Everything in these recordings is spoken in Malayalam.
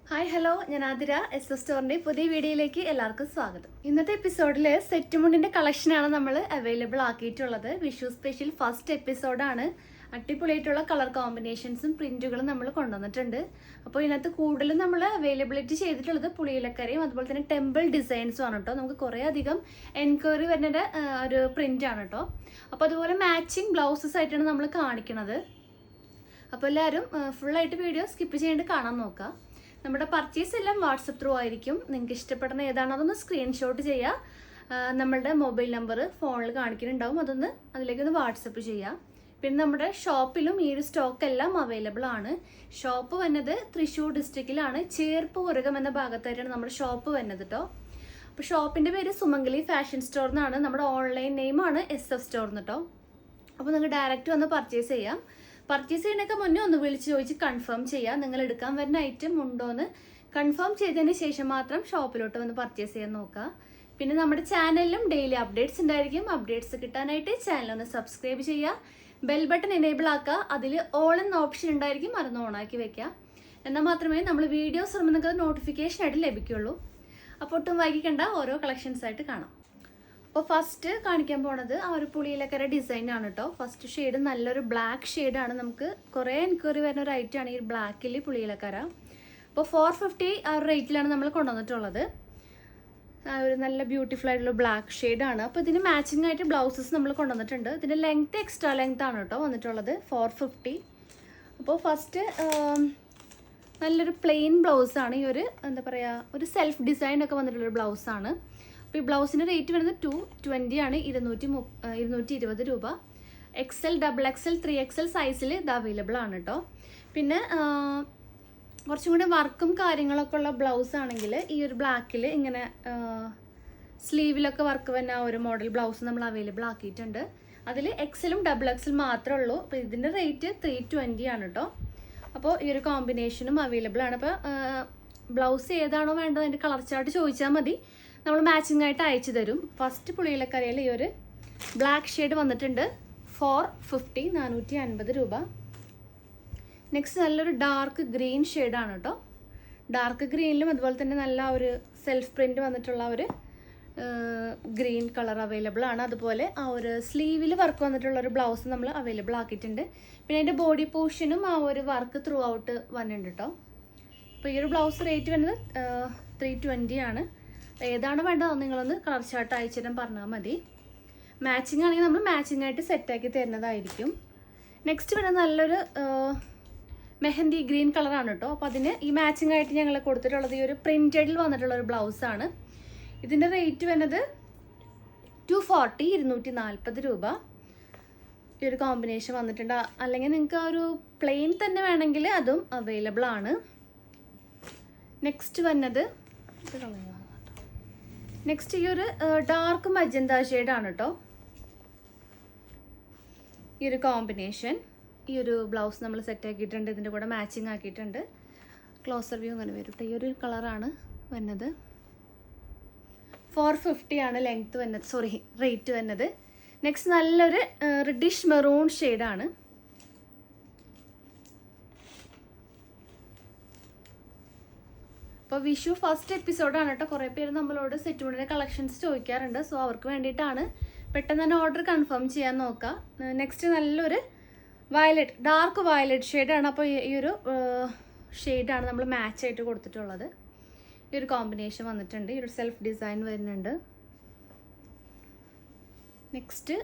ഹായ് ഹലോ, ഞാൻ ആതിര. എസ് എസ് സ്റ്റോറിൻ്റെ പുതിയ വീഡിയോയിലേക്ക് എല്ലാവർക്കും സ്വാഗതം. ഇന്നത്തെ എപ്പിസോഡിൽ സെറ്റ് മുണ്ടിൻ്റെ കളക്ഷനാണ് നമ്മൾ അവൈലബിൾ ആക്കിയിട്ടുള്ളത്. വിഷു സ്പെഷ്യൽ ഫസ്റ്റ് എപ്പിസോഡാണ്. അടിപൊളിയായിട്ടുള്ള കളർ കോമ്പിനേഷൻസും പ്രിൻറ്റുകളും നമ്മൾ കൊണ്ടുവന്നിട്ടുണ്ട്. അപ്പോൾ ഇതിനകത്ത് കൂടുതലും നമ്മൾ അവൈലബിലിറ്റി ചെയ്തിട്ടുള്ളത് പുളിയിലക്കരയും അതുപോലെ തന്നെ ടെമ്പിൾ ഡിസൈൻസും ആണ് കേട്ടോ. നമുക്ക് കുറേ അധികം എൻക്വയറി വരുന്ന ഒരു പ്രിൻ്റാണ് കേട്ടോ. അപ്പോൾ അതുപോലെ മാച്ചിങ് ബ്ലൗസസ് ആയിട്ടാണ് നമ്മൾ കാണിക്കുന്നത്. അപ്പോൾ എല്ലാവരും ഫുള്ളായിട്ട് വീഡിയോ സ്കിപ്പ് ചെയ്യാണ്ട് കാണാൻ നോക്കുക. നമ്മുടെ പർച്ചേസ് എല്ലാം വാട്സപ്പ് ത്രൂ ആയിരിക്കും. നിങ്ങൾക്ക് ഇഷ്ടപ്പെടുന്ന ഏതാണോ അതൊന്ന് സ്ക്രീൻഷോട്ട് ചെയ്യുക. നമ്മളുടെ മൊബൈൽ നമ്പർ ഫോണിൽ കാണിക്കുന്നുണ്ടാവും, അതിലേക്കൊന്ന് വാട്സപ്പ് ചെയ്യുക. പിന്നെ നമ്മുടെ ഷോപ്പിലും ഈ ഒരു സ്റ്റോക്ക് എല്ലാം അവൈലബിൾ ആണ്. ഷോപ്പ് വന്നത് തൃശ്ശൂർ ഡിസ്ട്രിക്റ്റിലാണ്, ചേർപ്പ് ഉരകം എന്ന ഭാഗത്തായിട്ടാണ് നമ്മുടെ ഷോപ്പ് വന്നത് കേട്ടോ. അപ്പോൾ ഷോപ്പിൻ്റെ പേര് സുമംഗലി ഫാഷൻ സ്റ്റോർ എന്നാണ്. നമ്മുടെ ഓൺലൈൻ നെയിമാണ് SF സ്റ്റോർ കേട്ടോ. അപ്പോൾ നിങ്ങൾക്ക് ഡയറക്റ്റ് വന്ന് പർച്ചേസ് ചെയ്യാം. പർച്ചേസ് ചെയ്യുന്നതിനൊക്കെ മുന്നേ ഒന്ന് വിളിച്ച് ചോദിച്ച് കൺഫേം ചെയ്യുക. നിങ്ങൾ എടുക്കാൻ വരുന്ന ഐറ്റം ഉണ്ടോ എന്ന് കൺഫേം ചെയ്തതിന് ശേഷം മാത്രം ഷോപ്പിലോട്ട് വന്ന് പർച്ചേസ് ചെയ്യാൻ നോക്കുക. പിന്നെ നമ്മുടെ ചാനലിലും ഡെയിലി അപ്ഡേറ്റ്സ് ഉണ്ടായിരിക്കും. അപ്ഡേറ്റ്സ് കിട്ടാനായിട്ട് ചാനലൊന്ന് സബ്സ്ക്രൈബ് ചെയ്യുക, ബെൽ ബട്ടൺ എനേബിൾ ആക്കുക. അതിൽ ഓൾ എന്ന ഓപ്ഷൻ ഉണ്ടായിരിക്കും, അതൊന്ന് ഓണാക്കി വെക്കുക. എന്നാൽ മാത്രമേ നമ്മൾ വീഡിയോസ് ഇടുമ്പോൾ നിങ്ങൾക്ക് നോട്ടിഫിക്കേഷൻ ആയിട്ട് ലഭിക്കുള്ളൂ. അപ്പോൾ ഒട്ടും വൈകിക്കണ്ട, ഓരോ കളക്ഷൻസ് ആയിട്ട് കാണാം. അപ്പോൾ ഫസ്റ്റ് കാണിക്കാൻ പോണത് ആ ഒരു പുളിയിലക്കര ഡിസൈൻ ആണ് കേട്ടോ. ഫസ്റ്റ് ഷെയ്ഡ് നല്ലൊരു ബ്ലാക്ക് ഷെയ്ഡാണ്. നമുക്ക് കുറേ എൻക്വയറി വരുന്ന ഒരു ഐറ്റമാണ് ഈ ബ്ലാക്കിൽ പുളിയിലക്കര. അപ്പോൾ 450 ആ ഒരു റേറ്റിലാണ് നമ്മൾ കൊണ്ടുവന്നിട്ടുള്ളത്. ആ ഒരു നല്ല ബ്യൂട്ടിഫുൾ ആയിട്ടുള്ള ബ്ലാക്ക് ഷെയ്ഡാണ്. അപ്പോൾ ഇതിന് മാച്ചിങ് ആയിട്ട് ബ്ലൗസസ് നമ്മൾ കൊണ്ടുവന്നിട്ടുണ്ട്. ഇതിൻ്റെ ലെങ്ത്ത് എക്സ്ട്രാ ലെങ്ത് ആണ് കേട്ടോ വന്നിട്ടുള്ളത്, 450. അപ്പോൾ ഫസ്റ്റ് നല്ലൊരു പ്ലെയിൻ ബ്ലൗസാണ്. ഈ ഒരു എന്താ പറയുക, ഒരു സെൽഫ് ഡിസൈൻ ഒക്കെ വന്നിട്ടുള്ളൊരു ബ്ലൗസാണ്. അപ്പോൾ ഈ ബ്ലൗസിൻ്റെ റേറ്റ് വരുന്നത് 220 ആണ്, 220 രൂപ. XL, XXL, 3XL സൈസിൽ ഇത് അവൈലബിൾ ആണ് കേട്ടോ. പിന്നെ കുറച്ചും കൂടി വർക്കും കാര്യങ്ങളൊക്കെ ഉള്ള ബ്ലൗസ് ആണെങ്കിൽ ഈ ഒരു ബ്ലാക്കിൽ ഇങ്ങനെ സ്ലീവിലൊക്കെ വർക്ക് വരുന്ന ആ ഒരു മോഡൽ ബ്ലൗസ് നമ്മൾ അവൈലബിൾ ആക്കിയിട്ടുണ്ട്. അതിൽ XLും XXL മാത്രമേ ഉള്ളൂ. അപ്പോൾ ഇതിൻ്റെ റേറ്റ് 320 ആണ് കേട്ടോ. അപ്പോൾ ഈ ഒരു കോമ്പിനേഷനും അവൈലബിൾ ആണ്. അപ്പോൾ ബ്ലൗസ് ഏതാണോ വേണ്ടത് അതിൻ്റെ കളർ ചാർട്ട് ചോദിച്ചാൽ മതി, നമ്മൾ മാച്ചിങ് ആയിട്ട് അയച്ചു തരും. ഫസ്റ്റ് പുളിയിലക്കരയിൽ ഈ ഒരു ബ്ലാക്ക് ഷെയ്ഡ് വന്നിട്ടുണ്ട്, 450, 450 രൂപ. നെക്സ്റ്റ് നല്ലൊരു ഡാർക്ക് ഗ്രീൻ ഷെയ്ഡാണ് കേട്ടോ. ഡാർക്ക് ഗ്രീനിലും അതുപോലെ തന്നെ നല്ല ഒരു സെൽഫ് പ്രിൻറ്റ് വന്നിട്ടുള്ള ഒരു ഗ്രീൻ കളർ അവൈലബിൾ ആണ്. അതുപോലെ ആ ഒരു സ്ലീവിൽ വർക്ക് വന്നിട്ടുള്ള ഒരു ബ്ലൗസ് നമ്മൾ അവൈലബിൾ ആക്കിയിട്ടുണ്ട്. പിന്നെ അതിൻ്റെ ബോഡി പോർഷനും ആ ഒരു വർക്ക് ത്രൂ ഔട്ട് വന്നിട്ടുണ്ട് കേട്ടോ. അപ്പോൾ ഈ ഒരു ബ്ലൗസ് റേറ്റ് വരുന്നത് 320 ആണ്. ഏതാണ് വേണ്ടത് നിങ്ങളൊന്ന് കളർ ചാർട്ട് അയച്ചിടാൻ പറഞ്ഞാൽ മതി. മാച്ചിങ് ആണെങ്കിൽ നമ്മൾ മാച്ചിങ് ആയിട്ട് സെറ്റാക്കി തരുന്നതായിരിക്കും. നെക്സ്റ്റ് വരുന്നത് നല്ലൊരു മെഹന്തി ഗ്രീൻ കളറാണ് കേട്ടോ. അപ്പോൾ അതിന് ഈ മാച്ചിങ് ആയിട്ട് ഞങ്ങൾ കൊടുത്തിട്ടുള്ളത് ഈ ഒരു പ്രിൻറ്റഡിൽ വന്നിട്ടുള്ളൊരു ബ്ലൗസാണ്. ഇതിൻ്റെ റേറ്റ് വരുന്നത് 240, 240 രൂപ. ഈ ഒരു കോമ്പിനേഷൻ വന്നിട്ടുണ്ട്. അല്ലെങ്കിൽ നിങ്ങൾക്ക് ആ ഒരു പ്ലെയിൻ തന്നെ വേണമെങ്കിൽ അതും അവൈലബിൾ ആണ്. നെക്സ്റ്റ് വന്നത് നെക്സ്റ്റ് ഈ ഒരു ഡാർക്ക് മജന്ത ഷെയ്ഡാണ് കേട്ടോ. ഈ ഒരു കോമ്പിനേഷൻ, ഈ ഒരു ബ്ലൗസ് നമ്മൾ സെറ്റ് ആക്കിയിട്ടുണ്ട്, ഇതിൻ്റെ കൂടെ മാച്ചിങ് ആക്കിയിട്ടുണ്ട്. ക്ലോസർ വ്യൂ അങ്ങനെ വരും കേട്ടോ. ഈ ഒരു കളറാണ് വരുന്നത്. 450 ആണ് ലെങ്ത്ത് വരുന്നത്, റേറ്റ് വരുന്നത്. നെക്സ്റ്റ് നല്ലൊരു റെഡിഷ് മെറൂൺ ഷെയ്ഡാണ്. അപ്പോൾ വിഷു ഫസ്റ്റ് എപ്പിസോഡാണ് കേട്ടോ. കുറേ പേര് നമ്മളോട് സെറ്റ് മുണ്ടിൻ്റെ കളക്ഷൻസ് ചോദിക്കാറുണ്ട്. സോ അവർക്ക് വേണ്ടിയിട്ടാണ്. പെട്ടെന്ന് തന്നെ ഓർഡർ കൺഫേം ചെയ്യാൻ നോക്കാം. നെക്സ്റ്റ് നല്ലൊരു വയലറ്റ്, ഡാർക്ക് വയലറ്റ് ഷെയ്ഡാണ്. അപ്പോൾ ഈ ഒരു ഷെയ്ഡാണ് നമ്മൾ മാച്ച് ആയിട്ട് കൊടുത്തിട്ടുള്ളത്. ഈ ഒരു കോമ്പിനേഷൻ വന്നിട്ടുണ്ട്. ഈ ഒരു സെൽഫ് ഡിസൈൻ വരുന്നുണ്ട്. നെക്സ്റ്റ്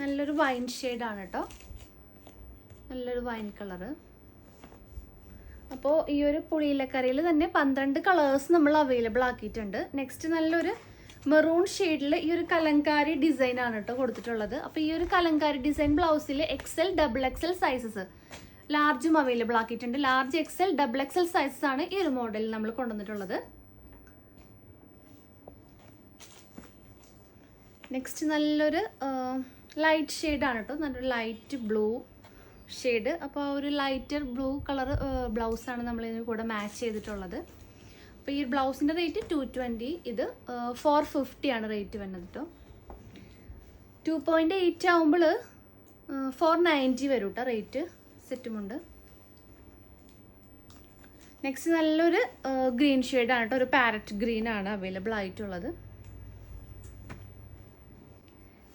നല്ലൊരു വൈൻ ഷെയ്ഡാണ് കേട്ടോ. നല്ലൊരു വൈൻ കളറ്. അപ്പോൾ ഈ ഒരു പുളിയിലക്കരയിൽ തന്നെ 12 കളേഴ്സ് നമ്മൾ അവൈലബിൾ ആക്കിയിട്ടുണ്ട്. നെക്സ്റ്റ് നല്ലൊരു മെറൂൺ ഷെയ്ഡിൽ ഈ ഒരു കലങ്കാരി ഡിസൈൻ ആണ് കേട്ടോ കൊടുത്തിട്ടുള്ളത്. അപ്പോൾ ഈ ഒരു കലങ്കാരി ഡിസൈൻ ബ്ലൗസിൽ XL, XXL സൈസസ്, ലാർജും അവൈലബിൾ ആക്കിയിട്ടുണ്ട്. ലാർജ്, XL, XXL സൈസസ് ആണ് ഈ ഒരു മോഡലിൽ നമ്മൾ കൊണ്ടുവന്നിട്ടുള്ളത്. നെക്സ്റ്റ് നല്ലൊരു ലൈറ്റ് ഷെയ്ഡാണ് കേട്ടോ. നല്ലൊരു ലൈറ്റ് ബ്ലൂ ഷെയ്ഡ്. അപ്പോൾ ആ ഒരു ലൈറ്റർ ബ്ലൂ കളർ ബ്ലൗസാണ് നമ്മൾ ഇതിന് കൂടെ മാച്ച് ചെയ്തിട്ടുള്ളത്. അപ്പോൾ ഈ ബ്ലൗസിൻ്റെ റേറ്റ് 220, ഇത് 450 ആണ് റേറ്റ് വരുന്നത് കേട്ടോ. 2.8 ആകുമ്പോൾ 490 വരും കേട്ടോ റേറ്റ് സെറ്റുമുണ്ട്. നെക്സ്റ്റ് നല്ലൊരു ഗ്രീൻ ഷെയ്ഡാണ് കേട്ടോ, ഒരു പാരറ്റ് ഗ്രീൻ ആണ് അവൈലബിൾ ആയിട്ടുള്ളത്.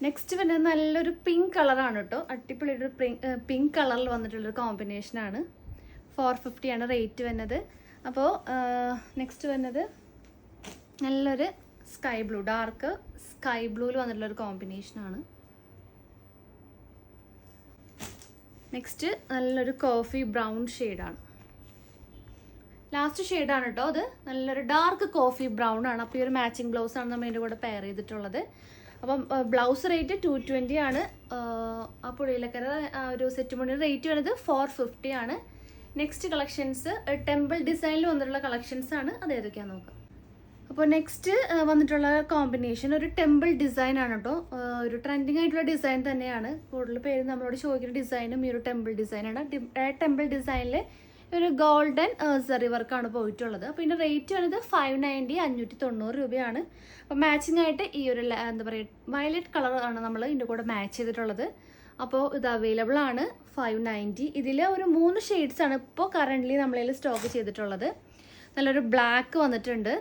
നെക്സ്റ്റ് വരുന്നത് നല്ലൊരു പിങ്ക് കളറാണ് കേട്ടോ, അടിപൊളിയൊരു പിങ്ക് കളറിൽ വന്നിട്ടുള്ളൊരു കോമ്പിനേഷനാണ്. 450 ആണ് റേറ്റ് വരുന്നത്. അപ്പോൾ നെക്സ്റ്റ് വരുന്നത് നല്ലൊരു സ്കൈ ബ്ലൂ, ഡാർക്ക് സ്കൈ ബ്ലൂവിൽ വന്നിട്ടുള്ളൊരു കോമ്പിനേഷനാണ്. നെക്സ്റ്റ് നല്ലൊരു കോഫി ബ്രൗൺ ഷെയ്ഡാണ്, ലാസ്റ്റ് ഷെയ്ഡാണ് കേട്ടോ. അത് നല്ലൊരു ഡാർക്ക് കോഫി ബ്രൗൺ ആണ്. അപ്പോൾ ഈ ഒരു മാച്ചിങ് ബ്ലൗസാണ് നമ്മൾ ഇതിൻ്റെ കൂടെ പെയർ ചെയ്തിട്ടുള്ളത്. അപ്പം ബ്ലൗസ് റേറ്റ് 220 ആണ്. ആ പുഴയിലക്കര ഒരു സെറ്റ് മുണ്ടിന് റേറ്റ് വരുന്നത് 450 ആണ്. നെക്സ്റ്റ് കളക്ഷൻസ് ടെമ്പിൾ ഡിസൈനിൽ വന്നിട്ടുള്ള കളക്ഷൻസ് ആണ്. അത് ഏതൊക്കെയാണെന്ന് നോക്കാം. അപ്പോൾ നെക്സ്റ്റ് വന്നിട്ടുള്ള കോമ്പിനേഷൻ ഒരു ടെമ്പിൾ ഡിസൈൻ ആണ് കേട്ടോ. ഒരു ട്രെൻഡിങ് ആയിട്ടുള്ള ഡിസൈൻ തന്നെയാണ്. കൂടുതൽ പേര് നമ്മളോട് ചോദിക്കുന്ന ഡിസൈനും ഈ ഒരു ടെമ്പിൾ ഡിസൈനാണ്. ടെമ്പിൾ ഡിസൈനിൽ ഒരു ഗോൾഡൻ സെറി വർക്കാണ് പോയിട്ടുള്ളത്. അപ്പോൾ ഇതിൻ്റെ റേറ്റ് വരുന്നത് 590, 590 രൂപയാണ്. അപ്പോൾ മാച്ചിങ് ആയിട്ട് ഈ ഒരു എന്താ പറയുക വയലറ്റ് കളറാണ് നമ്മൾ ഇതിൻ്റെ കൂടെ മാച്ച് ചെയ്തിട്ടുള്ളത്. അപ്പോൾ ഇത് അവൈലബിൾ ആണ് 590. ഇതിൽ ഒരു 3 ഷെയ്ഡ്സാണ് ഇപ്പോൾ കറൻ്റ്ലി നമ്മളതിൽ സ്റ്റോക്ക് ചെയ്തിട്ടുള്ളത്. നല്ലൊരു ബ്ലാക്ക് വന്നിട്ടുണ്ട്.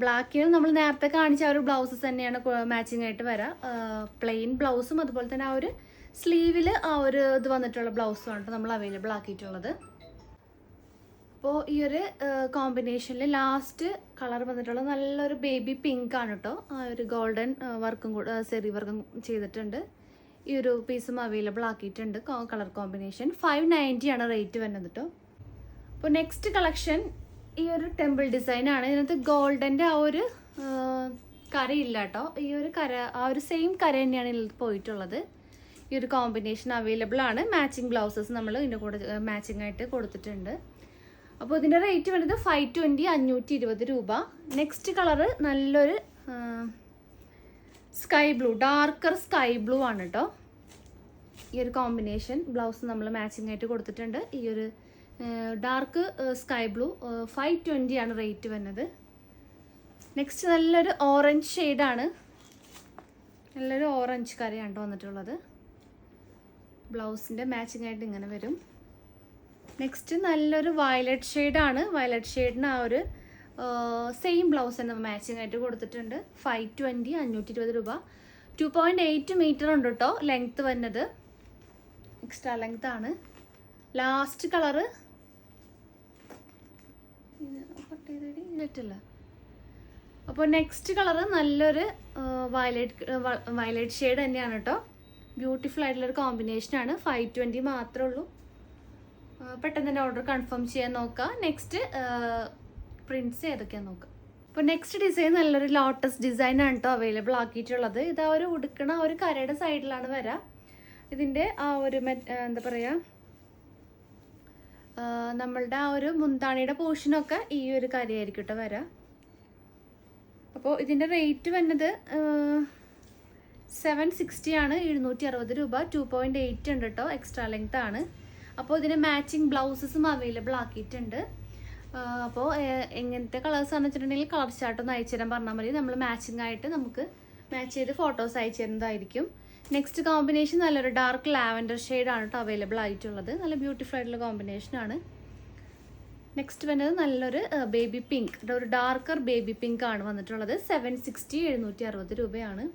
ബ്ലാക്കിനും നമ്മൾ നേരത്തെ കാണിച്ച ആ ഒരു ബ്ലൗസസ് തന്നെയാണ് മാച്ചിങ് ആയിട്ട് വരാം. പ്ലെയിൻ ബ്ലൗസും അതുപോലെ തന്നെ ആ ഒരു സ്ലീവിൽ ആ ഒരു ഇത് വന്നിട്ടുള്ള ബ്ലൗസുമാണ് നമ്മൾ അവൈലബിൾ ആക്കിയിട്ടുള്ളത്. അപ്പോൾ ഈ ഒരു കോമ്പിനേഷനിൽ ലാസ്റ്റ് കളർ വന്നിട്ടുള്ളത് നല്ലൊരു ബേബി പിങ്ക് ആണ് കേട്ടോ. ആ ഒരു ഗോൾഡൻ വർക്കും കൂടെ സെറി വർക്കും ചെയ്തിട്ടുണ്ട്. ഈ ഒരു പീസും അവൈലബിൾ ആക്കിയിട്ടുണ്ട്. കളർ കോമ്പിനേഷൻ 590 ആണ് റേറ്റ് വരുന്നത് കേട്ടോ. അപ്പോൾ നെക്സ്റ്റ് കളക്ഷൻ ഈ ഒരു ടെമ്പിൾ ഡിസൈൻ ആണ്. ഇതിനകത്ത് ഗോൾഡൻ്റെ ആ ഒരു കരയില്ല കേട്ടോ. ഈ ഒരു കര ആ ഒരു സെയിം കര തന്നെയാണ് ഇതിൽ പോയിട്ടുള്ളത്. ഈ ഒരു കോമ്പിനേഷൻ അവൈലബിൾ ആണ്. മാച്ചിങ് ബ്ലൗസസ് നമ്മൾ ഇതിൻ്റെ കൂടെ മാച്ചിങ് ആയിട്ട് കൊടുത്തിട്ടുണ്ട്. അപ്പോൾ ഇതിൻ്റെ റേറ്റ് വരുന്നത് 520, 520 രൂപ. നെക്സ്റ്റ് കളറ് നല്ലൊരു sky blue, darker sky blue ആണ് കേട്ടോ. ഈ ഒരു കോമ്പിനേഷൻ ബ്ലൗസ് നമ്മൾ മാച്ചിങ് ആയിട്ട് കൊടുത്തിട്ടുണ്ട്. ഈ ഒരു ഡാർക്ക് സ്കൈ ബ്ലൂ 520 ആണ് റേറ്റ് വരുന്നത്. നെക്സ്റ്റ് നല്ലൊരു ഓറഞ്ച് ഷെയ്ഡാണ്, നല്ലൊരു ഓറഞ്ച് കരയാണ് വന്നിട്ടുള്ളത്. ബ്ലൗസിൻ്റെ മാച്ചിങ് ആയിട്ട് ഇങ്ങനെ വരും. നെക്സ്റ്റ് നല്ലൊരു വയലറ്റ് ഷെയ്ഡാണ്. വയലറ്റ് ഷെയ്ഡിന് ആ ഒരു സെയിം ബ്ലൗസ് തന്നെ മാച്ചിങ് ആയിട്ട് കൊടുത്തിട്ടുണ്ട്. 520, 520 രൂപ. 2.8 മീറ്റർ ഉണ്ട് കേട്ടോ ലെങ്ത്ത് വരുന്നത്, എക്സ്ട്രാ ലെങ്ത് ആണ്. ലാസ്റ്റ് കളറ് ഇല്ല. അപ്പോൾ നെക്സ്റ്റ് കളറ് നല്ലൊരു വയലറ്റ് ഷെയ്ഡ് തന്നെയാണ് കേട്ടോ. ബ്യൂട്ടിഫുൾ ആയിട്ടുള്ളൊരു കോമ്പിനേഷനാണ്. 520 മാത്രമേ ഉള്ളൂ. പെട്ടെന്ന് തന്നെ ഓർഡർ കൺഫേം ചെയ്യാൻ നോക്കുക. നെക്സ്റ്റ് പ്രിൻറ്റ്സ് ഏതൊക്കെയാണെന്ന് നോക്കാം. അപ്പോൾ നെക്സ്റ്റ് ഡിസൈൻ നല്ലൊരു ലോട്ടസ് ഡിസൈനാണ് കേട്ടോ അവൈലബിൾ ആക്കിയിട്ടുള്ളത്. ഇത് ആ ഒരു ഉടുക്കണ ആ ഒരു കരയുടെ സൈഡിലാണ് വരാം. ഇതിൻ്റെ ആ ഒരു എന്താ പറയുക നമ്മളുടെ ആ ഒരു മുന്താണിയുടെ പോർഷനൊക്കെ ഈ ഒരു കരയായിരിക്കും കേട്ടോ വരാം. അപ്പോൾ ഇതിൻ്റെ റേറ്റ് വരുന്നത് 760 ആണ്, 760 രൂപ. 2.8 ഉണ്ട് കേട്ടോ, എക്സ്ട്രാ ലെങ്ത് ആണ്. അപ്പോൾ ഇതിന് മാച്ചിങ് ബ്ലൗസസും അവൈലബിൾ ആക്കിയിട്ടുണ്ട്. അപ്പോൾ എങ്ങനത്തെ കളേഴ്സാണെന്ന് വെച്ചിട്ടുണ്ടെങ്കിൽ കളർ ചാർട്ടൊന്ന് അയച്ചു തരാൻ പറഞ്ഞാൽ മതി. നമ്മൾ മാച്ചിങ് ആയിട്ട് നമുക്ക് മാച്ച് ചെയ്ത് ഫോട്ടോസ് അയച്ചു തരുന്നതായിരിക്കും. നെക്സ്റ്റ് കോമ്പിനേഷൻ നല്ലൊരു ഡാർക്ക് ലാവൻഡർ ഷെയ്ഡാണ് കേട്ടോ അവൈലബിൾ ആയിട്ടുള്ളത്. നല്ല ബ്യൂട്ടിഫുൾ ആയിട്ടുള്ള കോമ്പിനേഷനാണ്. നെക്സ്റ്റ് വരുന്നത് നല്ലൊരു ബേബി പിങ്ക്, ഒരു ഡാർക്കർ ബേബി പിങ്ക് ആണ് വന്നിട്ടുള്ളത്. 760, 760 രൂപയാണ്.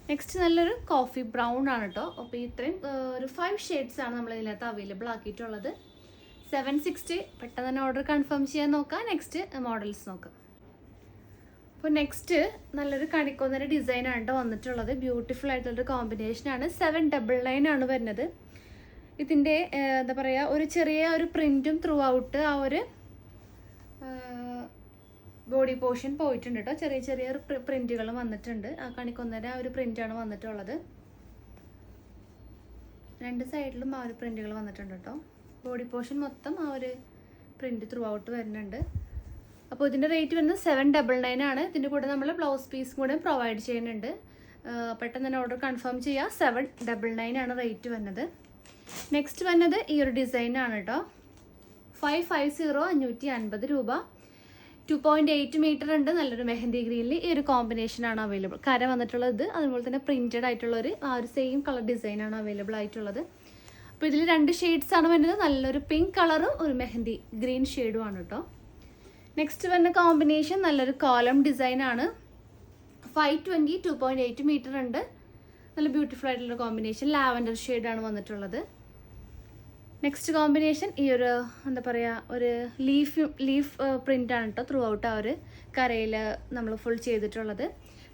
നെക്സ്റ്റ് നല്ലൊരു കോഫി ബ്രൗൺ ആണ് കേട്ടോ. അപ്പോൾ ഇത്രയും ഒരു 5 ഷെയ്ഡ്സ് ആണ് നമ്മൾ ഇതിനകത്ത് അവൈലബിൾ ആക്കിയിട്ടുള്ളത്. 760. പെട്ടെന്ന് തന്നെ ഓർഡർ കൺഫേം ചെയ്യാൻ നോക്കാം. നെക്സ്റ്റ് മോഡൽസ് നോക്കാം. അപ്പോൾ നെക്സ്റ്റ് നല്ലൊരു കണിക്കൊന്നര ഡിസൈനാണ് കേട്ടോ വന്നിട്ടുള്ളത്. ബ്യൂട്ടിഫുൾ ആയിട്ടുള്ളൊരു കോമ്പിനേഷനാണ്. 799 ആണ് വരുന്നത്. ഇതിൻ്റെ എന്താ പറയുക ഒരു ചെറിയ ഒരു പ്രിൻറ്റും ത്രൂ ഔട്ട് ആ ഒരു ബോഡി പോർഷൻ പോയിട്ടുണ്ട് കേട്ടോ. ചെറിയ ചെറിയ പ്രിൻറ്റുകളും വന്നിട്ടുണ്ട്. ആ കണിക്കൊന്നര ആ ഒരു പ്രിൻ്റാണ് വന്നിട്ടുള്ളത്. 2 സൈഡിലും ആ ഒരു പ്രിൻറ്റുകൾ വന്നിട്ടുണ്ട് കേട്ടോ. ബോഡി പോർഷൻ മൊത്തം ആ ഒരു പ്രിൻറ്റ് ത്രൂ ഔട്ട് വരുന്നുണ്ട്. അപ്പോൾ ഇതിൻ്റെ റേറ്റ് വരുന്നത് 799 ആണ്. ഇതിൻ്റെ കൂടെ നമ്മൾ ബ്ലൗസ് പീസും കൂടെ പ്രൊവൈഡ് ചെയ്യുന്നുണ്ട്. പെട്ടെന്ന് തന്നെ ഓർഡർ കൺഫേം ചെയ്യുക. 799 ആണ് റേറ്റ് വരുന്നത്. നെക്സ്റ്റ് വരുന്നത് ഈ ഒരു ഡിസൈനാണ് കേട്ടോ. 550, 550 രൂപ. 2.8 മീറ്റർ ഉണ്ട്. നല്ലൊരു മെഹന്തി ഗ്രീനിൽ ഈ ഒരു കോമ്പിനേഷനാണ് അവൈലബിൾ. കര വന്നിട്ടുള്ളത് അതുപോലെ തന്നെ പ്രിൻറ്റഡ് ആയിട്ടുള്ളൊരു ആ ഒരു സെയിം കളർ ഡിസൈനാണ് അവൈലബിൾ ആയിട്ടുള്ളത്. അപ്പോൾ ഇതിൽ 2 ഷെയ്ഡ്സ് ആണ് വരുന്നത്. നല്ലൊരു പിങ്ക് കളറും ഒരു മെഹന്തി ഗ്രീൻ ഷെയ്ഡുമാണ് കേട്ടോ. നെക്സ്റ്റ് വരുന്ന കോമ്പിനേഷൻ നല്ലൊരു കോലം ഡിസൈനാണ്. 520 2.8 മീറ്റർ ഉണ്ട്. നല്ല ബ്യൂട്ടിഫുൾ ആയിട്ടുള്ള കോമ്പിനേഷൻ. ലാവൻഡർ ഷെയ്ഡാണ് വന്നിട്ടുള്ളത്. നെക്സ്റ്റ് കോമ്പിനേഷൻ ഈ ഒരു എന്താ പറയുക, ഒരു ലീഫ് പ്രിൻ്റാണ് കേട്ടോ ത്രൂ ഔട്ട് ആ ഒരു കരയിൽ നമ്മൾ ഫുൾ ചെയ്തിട്ടുള്ളത്.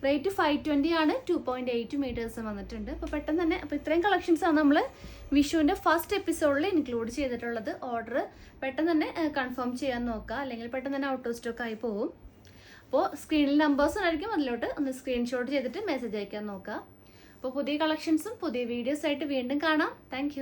റേറ്റ് 520 ആണ്. 2.8 മീറ്റേഴ്സ് വന്നിട്ടുണ്ട്. അപ്പോൾ പെട്ടെന്ന് തന്നെ അപ്പോൾ ഇത്രയും കളക്ഷൻസാണ് നമ്മൾ വിഷുവിൻ്റെ ഫസ്റ്റ് എപ്പിസോഡിൽ ഇൻക്ലൂഡ് ചെയ്തിട്ടുള്ളത്. ഓർഡർ പെട്ടെന്ന് തന്നെ കൺഫേം ചെയ്യാൻ നോക്കുക, അല്ലെങ്കിൽ പെട്ടെന്ന് തന്നെ ഔട്ട് ഓഫ് സ്റ്റോക്ക് ആയി പോകും. അപ്പോൾ സ്ക്രീനിൽ നമ്പേഴ്സ് ആയിരിക്കും, അതിലോട്ട് ഒന്ന് സ്ക്രീൻഷോട്ട് ചെയ്തിട്ട് മെസ്സേജ് അയക്കാൻ നോക്കുക. അപ്പോൾ പുതിയ കളക്ഷൻസും പുതിയ വീഡിയോസായിട്ട് വീണ്ടും കാണാം. താങ്ക്